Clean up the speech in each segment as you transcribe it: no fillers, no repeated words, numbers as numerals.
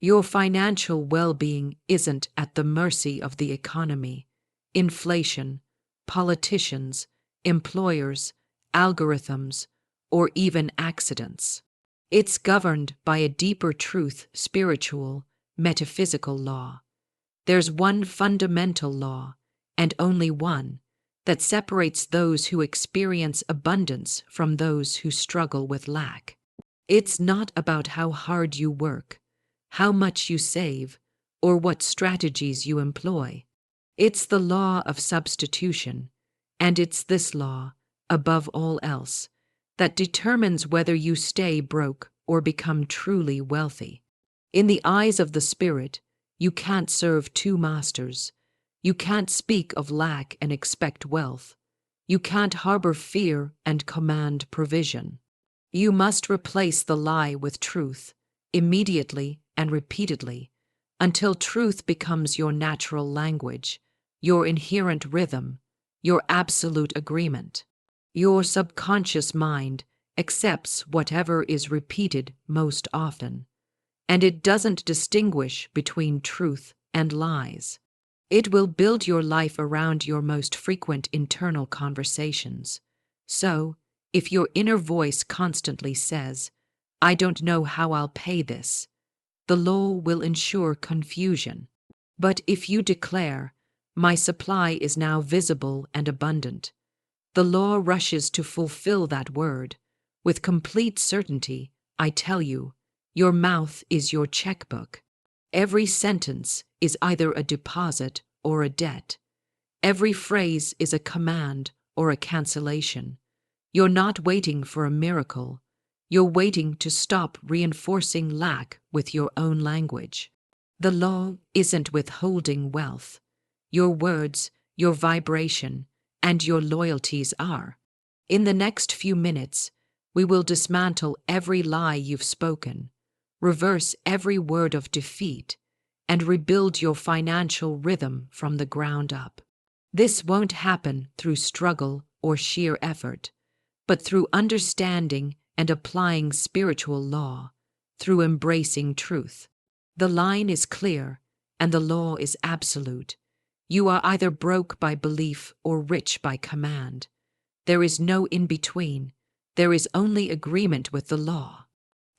Your financial well-being isn't at the mercy of the economy, inflation, politicians, employers, algorithms, or even accidents. It's governed by a deeper truth, spiritual, metaphysical law. There's one fundamental law, and only one, that separates those who experience abundance from those who struggle with lack. It's not about how hard you work, how much you save, or what strategies you employ. It's the law of substitution, and it's this law, above all else, that determines whether you stay broke or become truly wealthy. In the eyes of the Spirit, you can't serve two masters. You can't speak of lack and expect wealth. You can't harbor fear and command provision. You must replace the lie with truth, immediately and repeatedly, until truth becomes your natural language, your inherent rhythm, your absolute agreement. Your subconscious mind accepts whatever is repeated most often, and it doesn't distinguish between truth and lies. It will build your life around your most frequent internal conversations. So, if your inner voice constantly says, "I don't know how I'll pay this," the law will ensure confusion. But if you declare, "My supply is now visible and abundant," the law rushes to fulfill that word. With complete certainty, I tell you, your mouth is your checkbook. Every sentence is either a deposit or a debt. Every phrase is a command or a cancellation. You're not waiting for a miracle. You're waiting to stop reinforcing lack with your own language. The law isn't withholding wealth. Your words, your vibration, and your loyalties are. In the next few minutes, we will dismantle every lie you've spoken, reverse every word of defeat, and rebuild your financial rhythm from the ground up. This won't happen through struggle or sheer effort, but through understanding and applying spiritual law, through embracing truth. The line is clear, and the law is absolute. You are either broke by belief or rich by command. There is no in-between. There is only agreement with the law.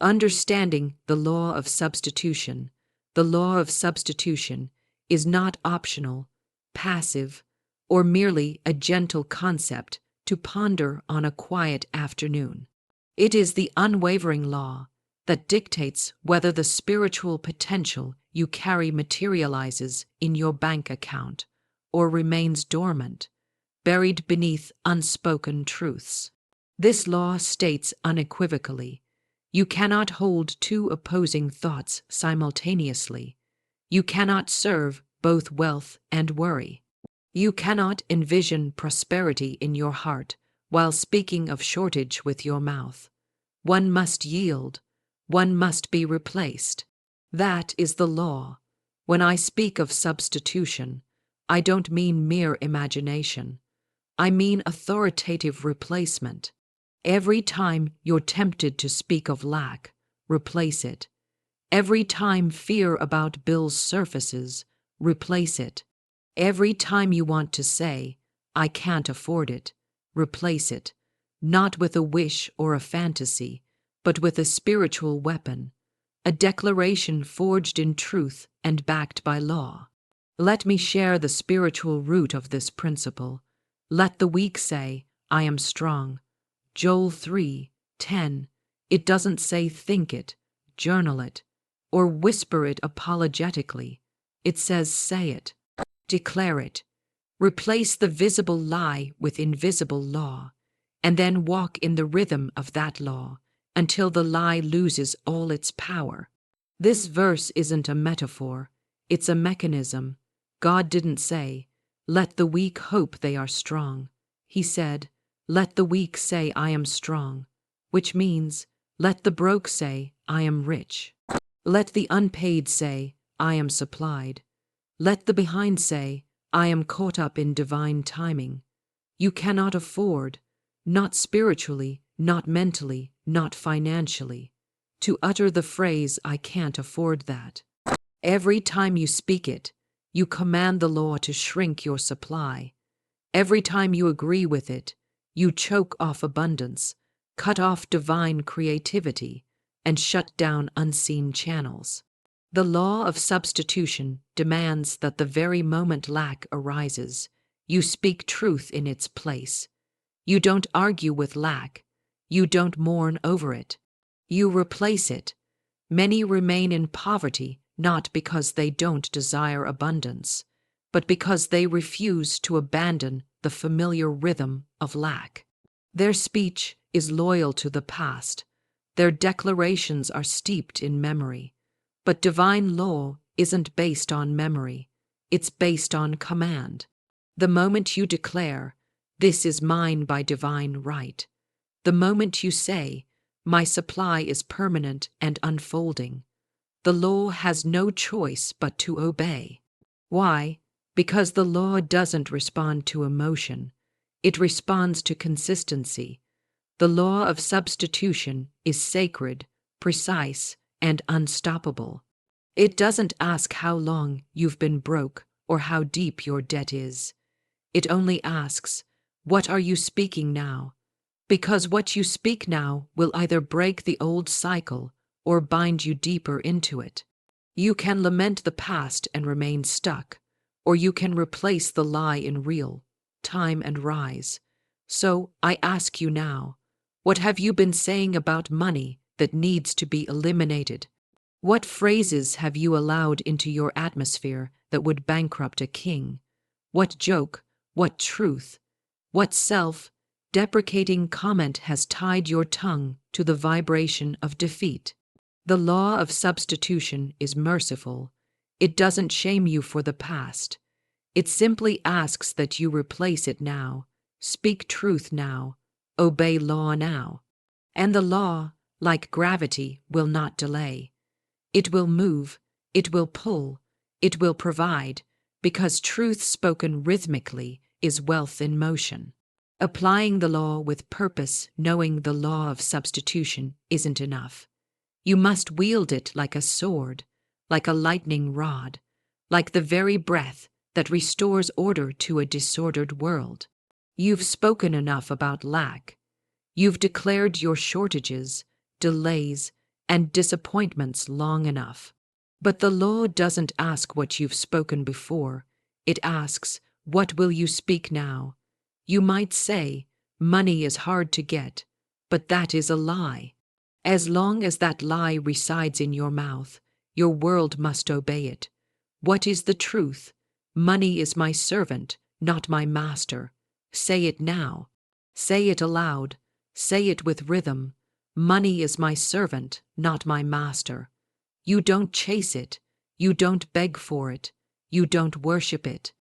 Understanding the law of substitution. The law of substitution is not optional, passive, or merely a gentle concept to ponder on a quiet afternoon. It is the unwavering law that dictates whether the spiritual potential you carry materializes in your bank account or remains dormant, buried beneath unspoken truths. This law states unequivocally, you cannot hold two opposing thoughts simultaneously. You cannot serve both wealth and worry. You cannot envision prosperity in your heart while speaking of shortage with your mouth. One must yield. One must be replaced. That is the law. When I speak of substitution, I don't mean mere imagination. I mean authoritative replacement. Every time you're tempted to speak of lack, replace it. Every time fear about bills surfaces, replace it. Every time you want to say, "I can't afford it," replace it, not with a wish or a fantasy, but with a spiritual weapon, a declaration forged in truth and backed by law. Let me share the spiritual root of this principle. Let the weak say, "I am strong." Joel 3:10. It doesn't say think it, journal it, or whisper it apologetically. It says say it, declare it. Replace the visible lie with invisible law, and then walk in the rhythm of that law until the lie loses all its power. This verse isn't a metaphor, it's a mechanism. God didn't say, "Let the weak hope they are strong." He said, "Let the weak say I am strong," which means, let the broke say, "I am rich." Let the unpaid say, "I am supplied." Let the behind say, "I am caught up in divine timing." You cannot afford, not spiritually, not mentally, not financially. to utter the phrase, "I can't afford that." Every time you speak it, you command the law to shrink your supply. Every time you agree with it, you choke off abundance, cut off divine creativity, and shut down unseen channels. The law of substitution demands that the very moment lack arises, you speak truth in its place. You don't argue with lack. You don't mourn over it. You replace it. Many remain in poverty not because they don't desire abundance, but because they refuse to abandon the familiar rhythm of lack. Their speech is loyal to the past. Their declarations are steeped in memory. But divine law isn't based on memory. It's based on command. The moment you declare, "This is mine by divine right," the moment you say, "My supply is permanent and unfolding," the law has no choice but to obey. Why? Because the law doesn't respond to emotion. It responds to consistency. The law of substitution is sacred, precise, and unstoppable. It doesn't ask how long you've been broke or how deep your debt is. It only asks, "What are you speaking now?" Because what you speak now will either break the old cycle or bind you deeper into it. You can lament the past and remain stuck, or you can replace the lie in real time and rise. So I ask you now, what have you been saying about money that needs to be eliminated? What phrases have you allowed into your atmosphere that would bankrupt a king? What joke, what truth, what self-deprecating comment has tied your tongue to the vibration of defeat? The law of substitution is merciful. It doesn't shame you for the past. It simply asks that you replace it now, speak truth now, obey law now. And the law, like gravity, will not delay. It will move, it will pull, it will provide, because truth spoken rhythmically is wealth in motion. Applying the law with purpose, knowing the law of substitution, isn't enough. You must wield it like a sword, like a lightning rod, like the very breath that restores order to a disordered world. You've spoken enough about lack. You've declared your shortages, delays, and disappointments long enough. But the law doesn't ask what you've spoken before. It asks, what will you speak now? You might say, money is hard to get, but that is a lie. As long as that lie resides in your mouth, your world must obey it. What is the truth? Money is my servant, not my master. Say it now. Say it aloud. Say it with rhythm. Money is my servant, not my master. You don't chase it. You don't beg for it. You don't worship it.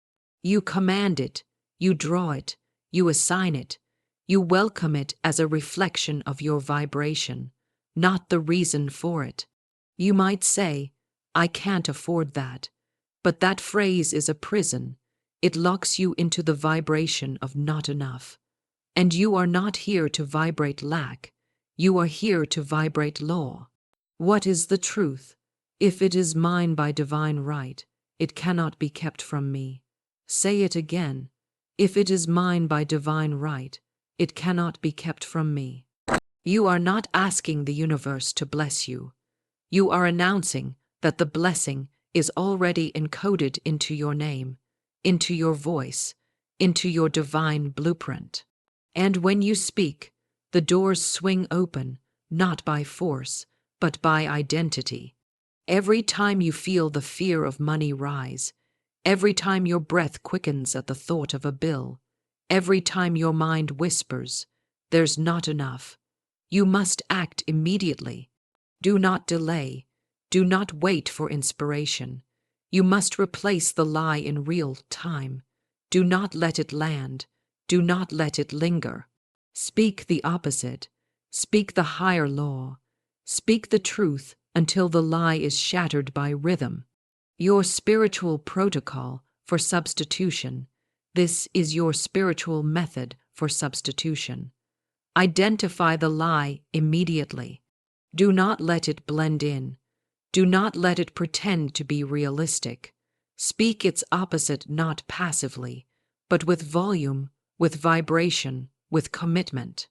You command it. You draw it. You assign it. You welcome it as a reflection of your vibration, not the reason for it. You might say, "I can't afford that." But that phrase is a prison. It locks you into the vibration of not enough. And you are not here to vibrate lack. You are here to vibrate law. What is the truth? If it is mine by divine right, it cannot be kept from me. Say it again. If it is mine by divine right, it cannot be kept from me. You are not asking the universe to bless you. You are announcing that the blessing is already encoded into your name, into your voice, into your divine blueprint. And when you speak, the doors swing open, not by force, but by identity. Every time you feel the fear of money rise, every time your breath quickens at the thought of a bill, every time your mind whispers, "There's not enough," you must act immediately. Do not delay. Do not wait for inspiration. You must replace the lie in real time. Do not let it land. Do not let it linger. Speak the opposite. Speak the higher law. Speak the truth until the lie is shattered by rhythm. Your spiritual protocol for substitution. This is your spiritual method for substitution. Identify the lie immediately. Do not let it blend in. Do not let it pretend to be realistic. Speak its opposite not passively, but with volume, with vibration, with commitment.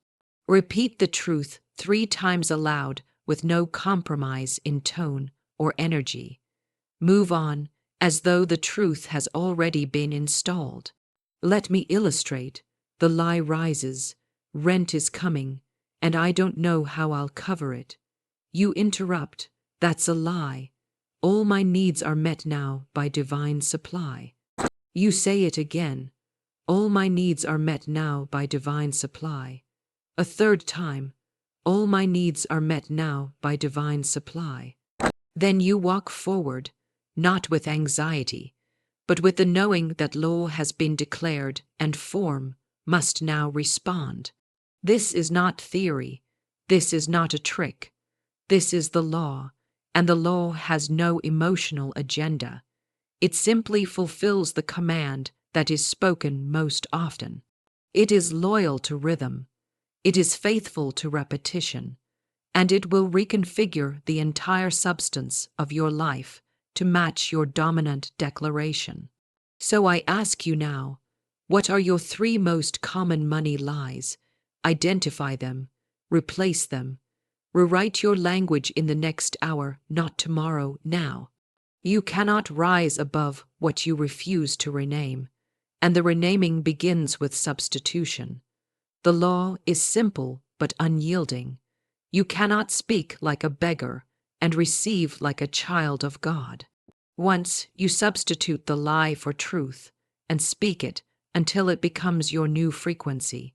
Repeat the truth 3 times aloud with no compromise in tone or energy. Move on as though the truth has already been installed. Let me illustrate. The lie rises, rent is coming, and I don't know how I'll cover it. You interrupt. That's a lie. All my needs are met now by divine supply. You say it again. All my needs are met now by divine supply. A third time. All my needs are met now by divine supply. Then you walk forward, not with anxiety, but with the knowing that law has been declared and form must now respond. This is not theory. This is not a trick. This is the law, and the law has no emotional agenda. It simply fulfills the command that is spoken most often. It is loyal to rhythm. It is faithful to repetition, and it will reconfigure the entire substance of your life to match your dominant declaration. So I ask you now, what are your 3 most common money lies? Identify them, replace them. Rewrite your language in the next hour, not tomorrow, now. You cannot rise above what you refuse to rename, and the renaming begins with substitution. The law is simple but unyielding. You cannot speak like a beggar and receive like a child of God. Once you substitute the lie for truth and speak it until it becomes your new frequency,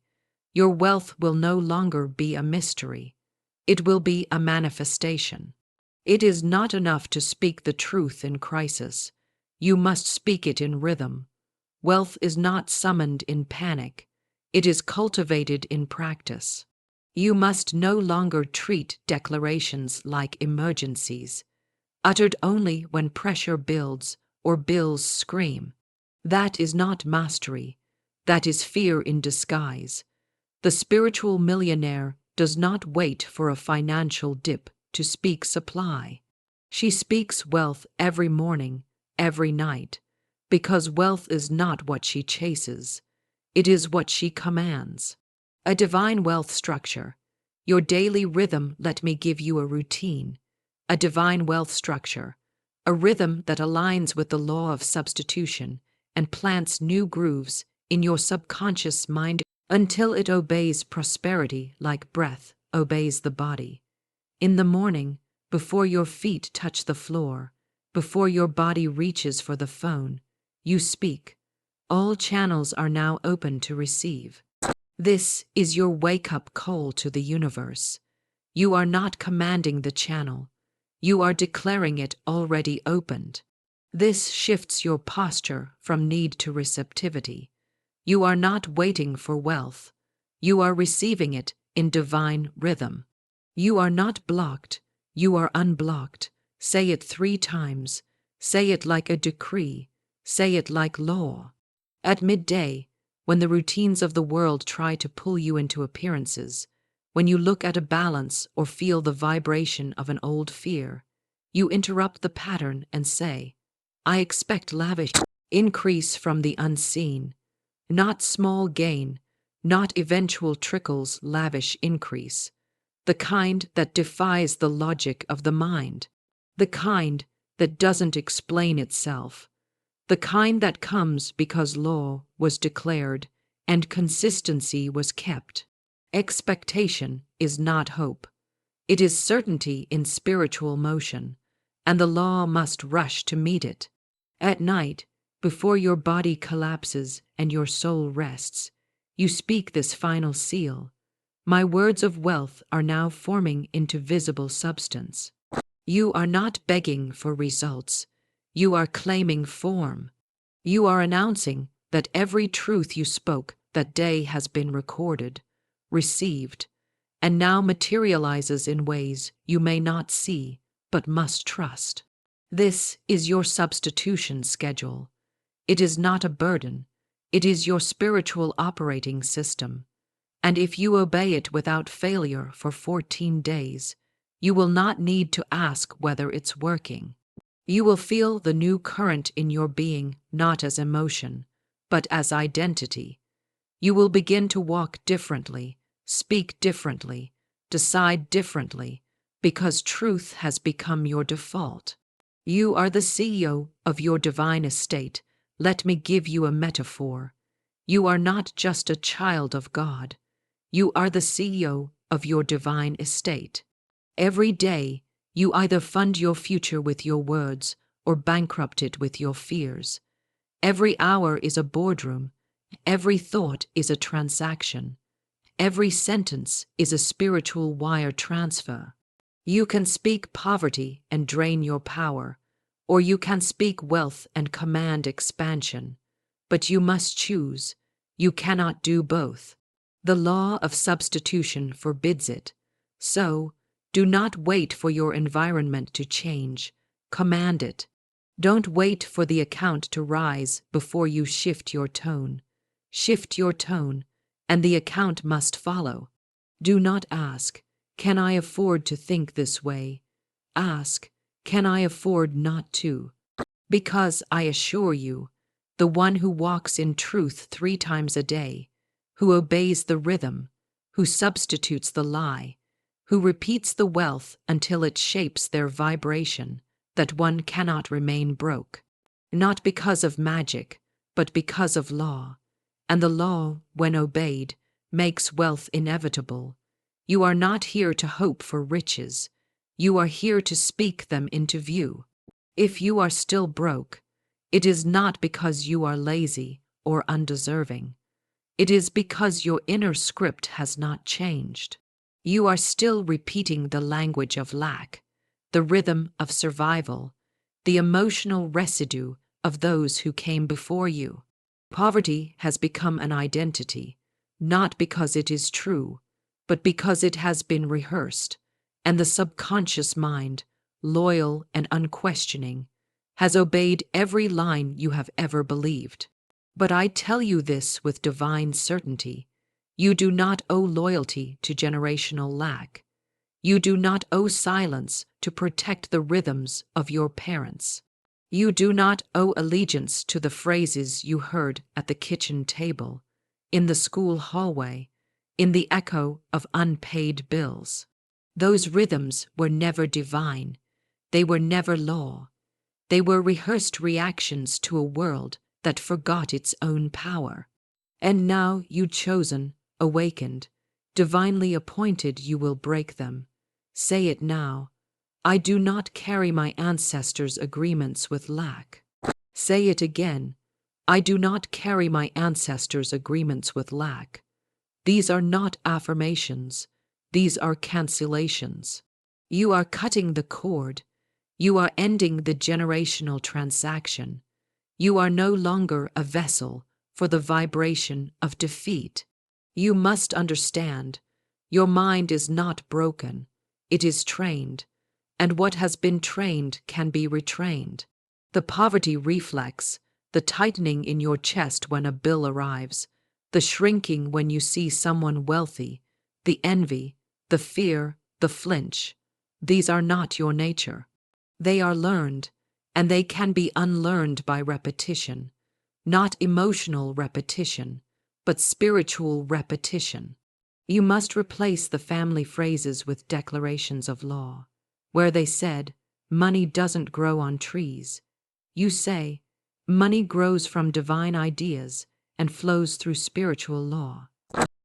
your wealth will no longer be a mystery. It will be a manifestation. It is not enough to speak the truth in crisis. You must speak it in rhythm. Wealth is not summoned in panic. It is cultivated in practice. You must no longer treat declarations like emergencies, uttered only when pressure builds or bills scream. That is not mastery. That is fear in disguise. The spiritual millionaire does not wait for a financial dip to speak supply. She speaks wealth every morning, every night, because wealth is not what she chases. It is what she commands. A divine wealth structure. Your daily rhythm, let me give you a routine. A divine wealth structure. A rhythm that aligns with the law of substitution and plants new grooves in your subconscious mind until it obeys prosperity like breath obeys the body. In the morning, before your feet touch the floor, before your body reaches for the phone, you speak. All channels are now open to receive. This is your wake-up call to the universe. You are not commanding the channel. You are declaring it already opened. This shifts your posture from need to receptivity. You are not waiting for wealth. You are receiving it in divine rhythm. You are not blocked. You are unblocked. Say it 3 times. Say it like a decree. Say it like law. At midday, when the routines of the world try to pull you into appearances, when you look at a balance or feel the vibration of an old fear, you interrupt the pattern and say, I expect lavish increase from the unseen, not small gain, not eventual trickles, lavish increase, the kind that defies the logic of the mind, the kind that doesn't explain itself, the kind that comes because law was declared and consistency was kept. Expectation is not hope. It is certainty in spiritual motion, and the law must rush to meet it. At night, before your body collapses and your soul rests, you speak this final seal. My words of wealth are now forming into visible substance. You are not begging for results. You are claiming form. You are announcing that every truth you spoke that day has been recorded, received, and now materializes in ways you may not see but must trust. This is your substitution schedule. It is not a burden. It is your spiritual operating system. And if you obey it without failure for 14 days, You will not need to ask whether it's working. You will feel the new current in your being not as emotion, but as identity. You will begin to walk differently, speak differently, decide differently, because truth has become your default. You are the CEO of your divine estate. Let me give you a metaphor. You are not just a child of God. You are the CEO of your divine estate. Every day, you either fund your future with your words or bankrupt it with your fears. Every hour is a boardroom. Every thought is a transaction. Every sentence is a spiritual wire transfer. You can speak poverty and drain your power, or you can speak wealth and command expansion. But you must choose. You cannot do both. The law of substitution forbids it. So, do not wait for your environment to change. Command it. Don't wait for the account to rise before you shift your tone. Shift your tone, and the account must follow. Do not ask, "Can I afford to think this way?" Ask, "Can I afford not to?" Because I assure you, the one who walks in truth 3 times a day, who obeys the rhythm, who substitutes the lie, who repeats the wealth until it shapes their vibration, that one cannot remain broke. Not because of magic, but because of law. And the law, when obeyed, makes wealth inevitable. You are not here to hope for riches. You are here to speak them into view. If you are still broke, it is not because you are lazy or undeserving. It is because your inner script has not changed. You are still repeating the language of lack, the rhythm of survival, the emotional residue of those who came before you. Poverty has become an identity, not because it is true, but because it has been rehearsed, and the subconscious mind, loyal and unquestioning, has obeyed every line you have ever believed. But I tell you this with divine certainty. You do not owe loyalty to generational lack. You do not owe silence to protect the rhythms of your parents. You do not owe allegiance to the phrases you heard at the kitchen table, in the school hallway, in the echo of unpaid bills. Those rhythms were never divine. They were never law. They were rehearsed reactions to a world that forgot its own power. And now you chosen, awakened, divinely appointed, you will break them. Say it now. I do not carry my ancestors' agreements with lack. Say it again. I do not carry my ancestors' agreements with lack. These are not affirmations. These are cancellations. You are cutting the cord. You are ending the generational transaction. You are no longer a vessel for the vibration of defeat. You must understand, your mind is not broken. It is trained, and what has been trained can be retrained. The poverty reflex, the tightening in your chest when a bill arrives, the shrinking when you see someone wealthy, the envy, the fear, the flinch, these are not your nature. They are learned, and they can be unlearned by repetition, not emotional repetition, but spiritual repetition. You must replace the family phrases with declarations of law, where they said, "Money doesn't grow on trees." You say, "Money grows from divine ideas and flows through spiritual law."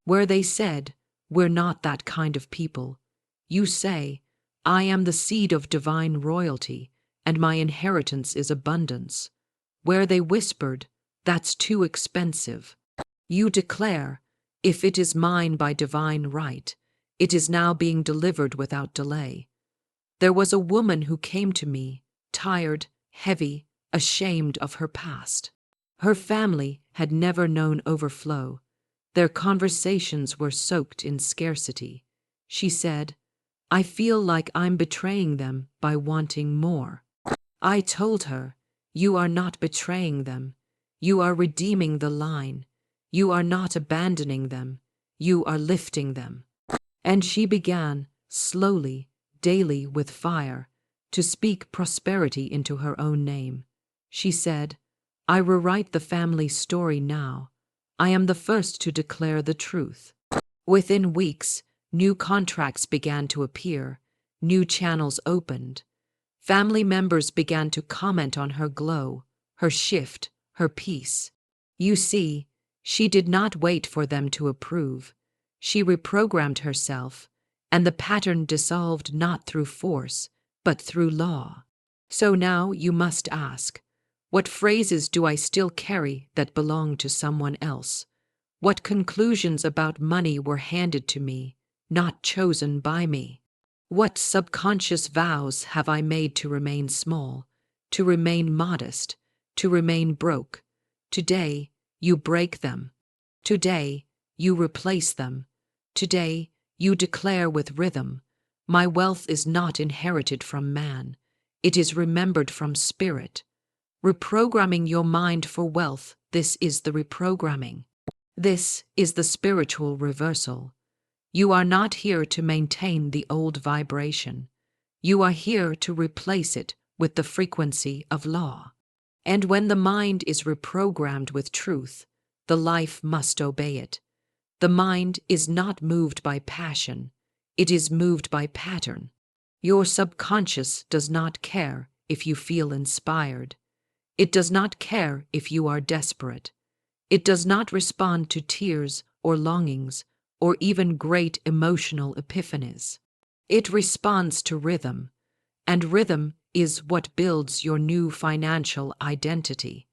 Where they said, "We're not that kind of people," you say, "I am the seed of divine royalty, and my inheritance is abundance." Where they whispered, "That's too expensive," you declare, "If it is mine by divine right, it is now being delivered without delay." There was a woman who came to me, tired, heavy, ashamed of her past. Her family had never known overflow. Their conversations were soaked in scarcity. She said, "I feel like I'm betraying them by wanting more." I told her, "You are not betraying them. You are redeeming the line. You are not abandoning them. You are lifting them." And she began, slowly, daily with fire, to speak prosperity into her own name. She said, "I rewrite the family story now. I am the first to declare the truth." Within weeks, new contracts began to appear, new channels opened. Family members began to comment on her glow, her shift, her peace. You see, she did not wait for them to approve. She reprogrammed herself, and the pattern dissolved not through force, but through law. So now you must ask, what phrases do I still carry that belong to someone else? What conclusions about money were handed to me, not chosen by me? What subconscious vows have I made to remain small, to remain modest, to remain broke? Today, you break them. Today, you replace them. Today, you declare with rhythm, "My wealth is not inherited from man. It is remembered from spirit." Reprogramming your mind for wealth, this is the reprogramming. This is the spiritual reversal. You are not here to maintain the old vibration. You are here to replace it with the frequency of law. And when the mind is reprogrammed with truth, the life must obey it. The mind is not moved by passion, it is moved by pattern. Your subconscious does not care if you feel inspired. It does not care if you are desperate. It does not respond to tears or longings or even great emotional epiphanies. It responds to rhythm, and rhythm is what builds your new financial identity.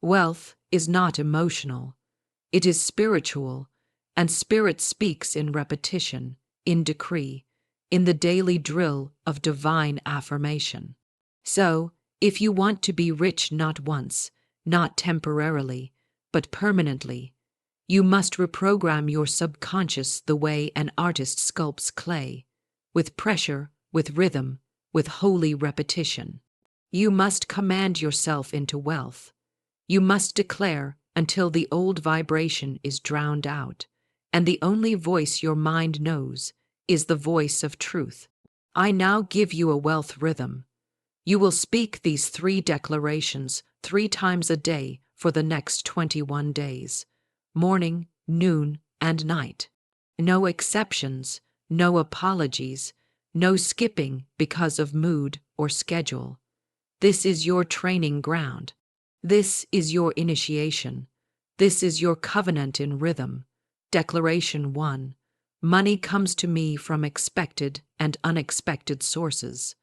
Wealth is not emotional, it is spiritual, and spirit speaks in repetition, in decree, in the daily drill of divine affirmation. So, if you want to be rich not once, not temporarily, but permanently, you must reprogram your subconscious the way an artist sculpts clay, with pressure, with rhythm, with holy repetition. You must command yourself into wealth. You must declare until the old vibration is drowned out, and the only voice your mind knows is the voice of truth. I now give you a wealth rhythm. You will speak these 3 declarations 3 times a day for the next 21 days, morning, noon, and night. No exceptions, no apologies, no skipping because of mood or schedule. This is your training ground. This is your initiation. This is your covenant in rhythm. Declaration 1. Money comes to me from expected and unexpected sources.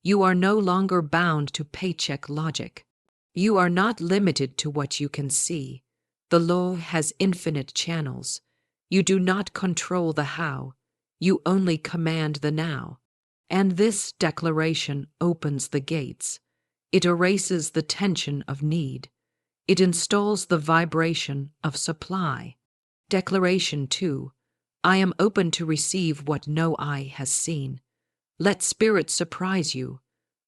You are no longer bound to paycheck logic. You are not limited to what you can see. The law has infinite channels. You do not control the how. You only command the now. And this declaration opens the gates. It erases the tension of need. It installs the vibration of supply. Declaration 2. I am open to receive what no eye has seen. Let spirit surprise you.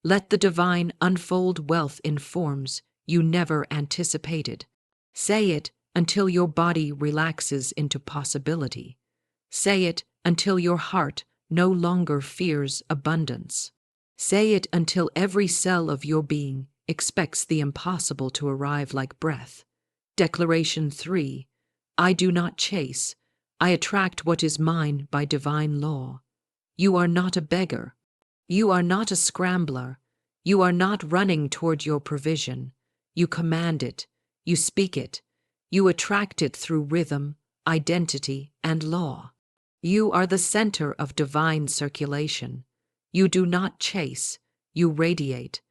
Let the divine unfold wealth in forms you never anticipated. Say it until your body relaxes into possibility. Say it until your heart no longer fears abundance. Say it until every cell of your being expects the impossible to arrive like breath. Declaration 3. I do not chase. I attract what is mine by divine law. You are not a beggar. You are not a scrambler. You are not running toward your provision. You command it. You speak it. You attract it through rhythm, identity, and law. You are the center of divine circulation. You do not chase. You radiate.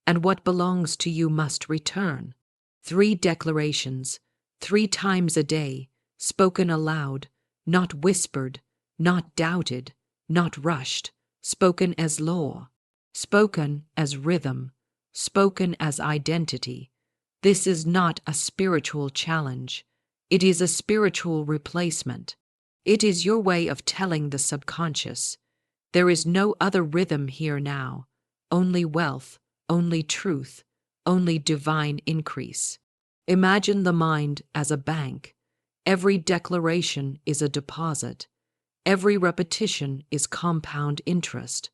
And what belongs to you must return. 3 declarations, 3 times a day, spoken aloud, not whispered, not doubted, not rushed, spoken as law, spoken as rhythm, spoken as identity. This is not a spiritual challenge. It is a spiritual replacement. It is your way of telling the subconscious, there is no other rhythm here now, only wealth, only truth, only divine increase. Imagine the mind as a bank. Every declaration is a deposit. Every repetition is compound interest.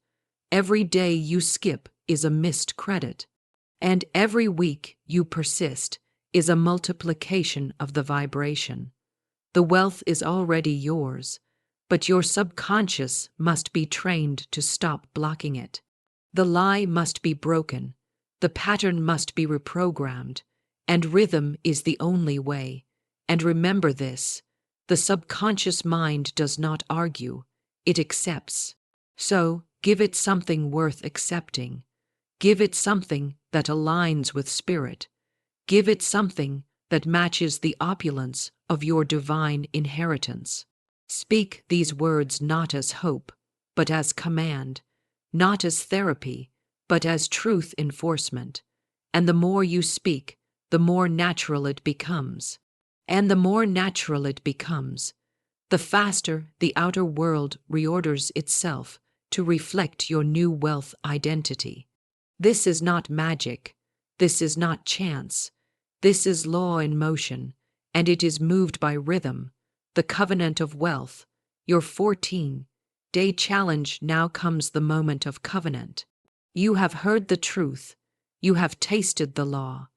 Every day you skip is a missed credit. And every week you persist is a multiplication of the vibration. The wealth is already yours, but your subconscious must be trained to stop blocking it. The lie must be broken, the pattern must be reprogrammed, and rhythm is the only way. And remember this, the subconscious mind does not argue, it accepts. So, give it something worth accepting. Give it something that aligns with spirit. Give it something that matches the opulence of your divine inheritance. Speak these words not as hope, but as command, not as therapy, but as truth enforcement. And the more you speak, the more natural it becomes. And the more natural it becomes, the faster the outer world reorders itself to reflect your new wealth identity. This is not magic. This is not chance. This is law in motion, and it is moved by rhythm, the covenant of wealth. Your 14-day challenge. Now comes the moment of covenant. You have heard the truth. You have tasted the law.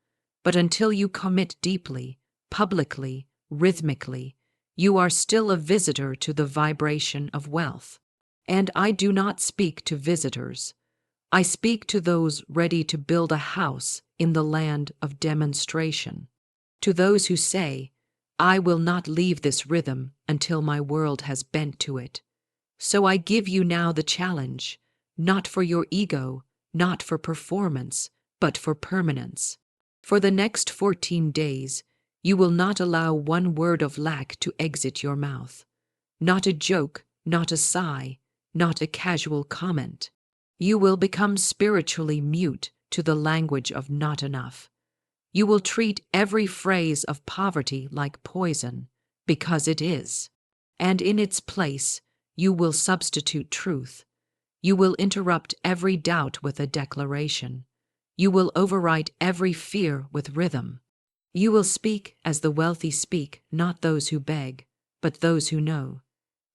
But until you commit deeply, publicly, rhythmically, you are still a visitor to the vibration of wealth. And I do not speak to visitors. I speak to those ready to build a house in the land of demonstration. To those who say, I will not leave this rhythm until my world has bent to it. So I give you now the challenge, not for your ego, not for performance, but for permanence. For the next 14 days, you will not allow one word of lack to exit your mouth. Not a joke, not a sigh, not a casual comment. You will become spiritually mute to the language of not enough. You will treat every phrase of poverty like poison, because it is. And in its place, you will substitute truth. You will interrupt every doubt with a declaration. You will overwrite every fear with rhythm. You will speak as the wealthy speak, not those who beg, but those who know.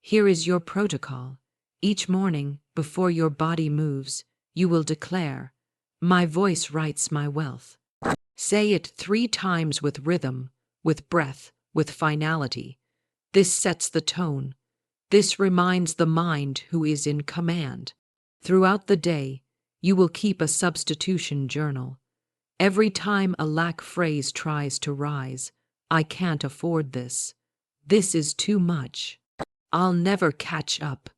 Here is your protocol. Each morning, before your body moves, you will declare, my voice writes my wealth. Say it 3 times with rhythm, with breath, with finality. This sets the tone. This reminds the mind who is in command. Throughout the day, you will keep a substitution journal. Every time a lack phrase tries to rise, I can't afford this. This is too much. I'll never catch up.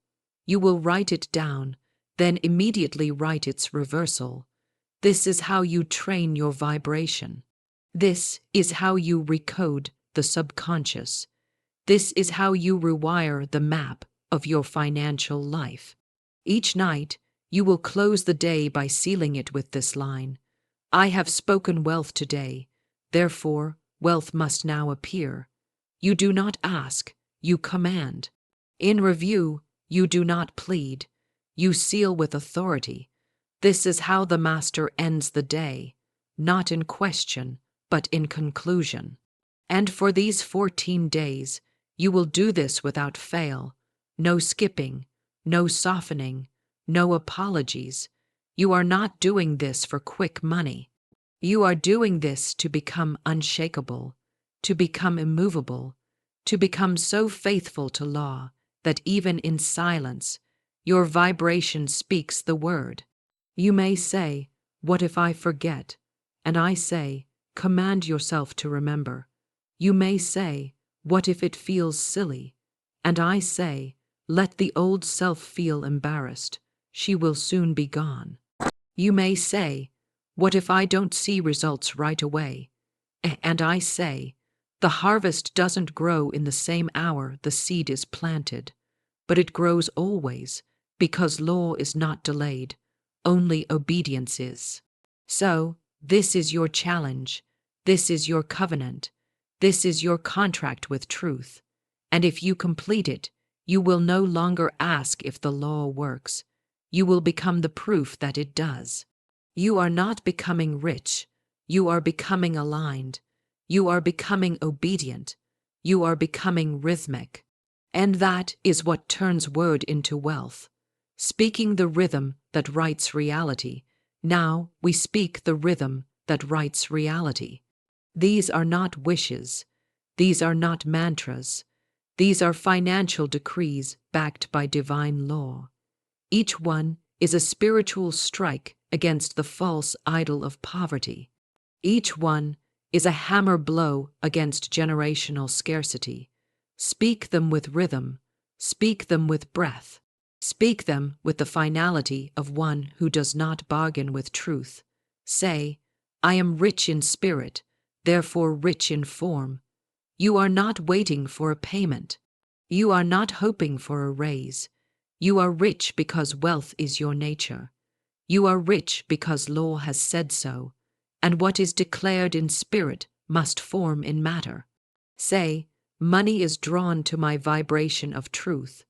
You will write it down, then immediately write its reversal. This is how you train your vibration. This is how you recode the subconscious. This is how you rewire the map of your financial life. Each night, you will close the day by sealing it with this line. I have spoken wealth today, therefore wealth must now appear. You do not ask, you command. In review, you do not plead, you seal with authority. This is how the master ends the day, not in question, but in conclusion. And for these 14 days, you will do this without fail. No skipping, no softening, no apologies. You are not doing this for quick money. You are doing this to become unshakable, to become immovable, to become so faithful to law that even in silence, your vibration speaks the word. You may say, what if I forget? And I say, command yourself to remember. You may say, what if it feels silly? And I say, let the old self feel embarrassed. She will soon be gone. You may say, what if I don't see results right away? And I say, the harvest doesn't grow in the same hour the seed is planted, but it grows always, because law is not delayed, only obedience is. So, this is your challenge, this is your covenant, this is your contract with truth, and if you complete it, you will no longer ask if the law works. You will become the proof that it does. You are not becoming rich, you are becoming aligned, you are becoming obedient, you are becoming rhythmic. And that is what turns word into wealth. speaking the rhythm that writes reality. Now we speak the rhythm that writes reality. These are not wishes. These are not mantras. These are financial decrees backed by divine law. Each one is a spiritual strike against the false idol of poverty. Each one is a hammer blow against generational scarcity. Speak them with rhythm. Speak them with breath. Speak them with the finality of one who does not bargain with truth. Say, I am rich in spirit, therefore rich in form. You are not waiting for a payment. You are not hoping for a raise. You are rich because wealth is your nature. You are rich because law has said so, and what is declared in spirit must form in matter. Say, money is drawn to my vibration of truth.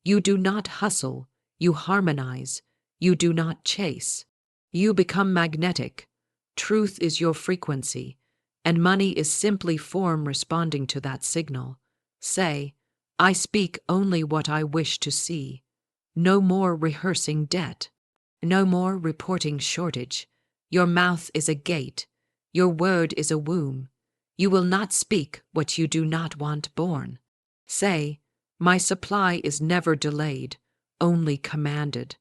You do not hustle, you harmonize. You do not chase. You become magnetic. Truth is your frequency, and money is simply form responding to that signal. Say, I speak only what I wish to see. No more rehearsing debt. No more reporting shortage. Your mouth is a gate. Your word is a womb. You will not speak what you do not want born. Say, my supply is never delayed, only commanded.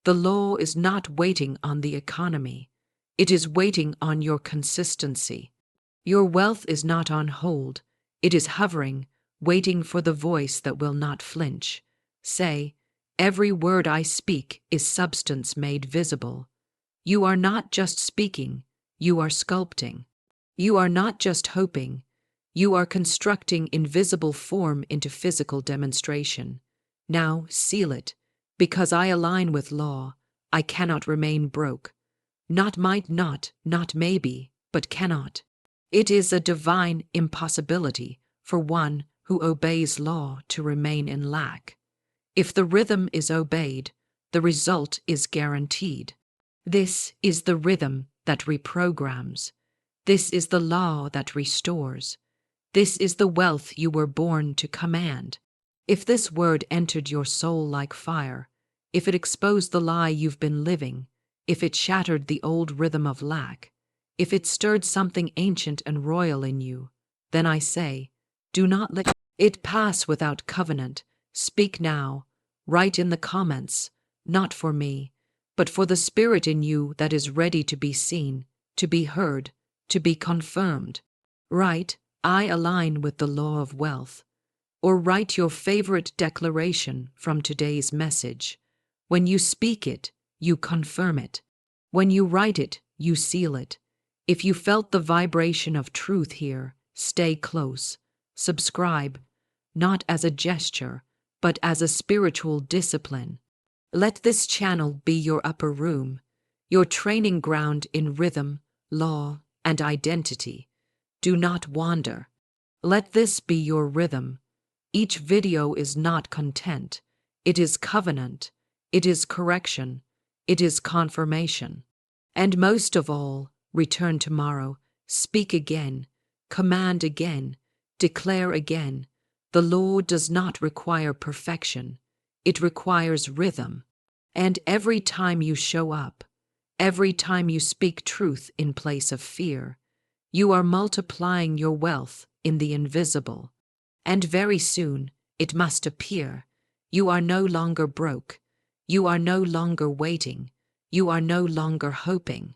The law is not waiting on the economy. It is waiting on your consistency. Your wealth is not on hold. It is hovering, waiting for the voice that will not flinch. Say, every word I speak is substance made visible. You are not just speaking, you are sculpting. You are not just hoping, you are constructing invisible form into physical demonstration. Now seal it, because I align with law. I cannot remain broke. Not might not maybe, but cannot. It is a divine impossibility for one who obeys law to remain in lack. If the rhythm is obeyed, the result is guaranteed. This is the rhythm that reprograms. This is the law that restores. This is the wealth you were born to command. If this word entered your soul like fire, if it exposed the lie you've been living, if it shattered the old rhythm of lack, if it stirred something ancient and royal in you, then I say, do not let it pass without covenant. Speak now. Write in the comments, not for me, but for the spirit in you that is ready to be seen, to be heard, to be confirmed. Write, I align with the law of wealth. Or write your favorite declaration from today's message. When you speak it, you confirm it. When you write it, you seal it. If you felt the vibration of truth here, stay close. Subscribe, not as a gesture, but as a spiritual discipline. Let this channel be your upper room, your training ground in rhythm, law, and identity. Do not wander. Let this be your rhythm. Each video is not content. It is covenant. It is correction. It is confirmation. And most of all, return tomorrow. Speak again. Command again. Declare again. The Lord does not require perfection. It requires rhythm. And every time you show up, every time you speak truth in place of fear, you are multiplying your wealth in the invisible. And very soon, it must appear, you are no longer broke. You are no longer waiting. You are no longer hoping.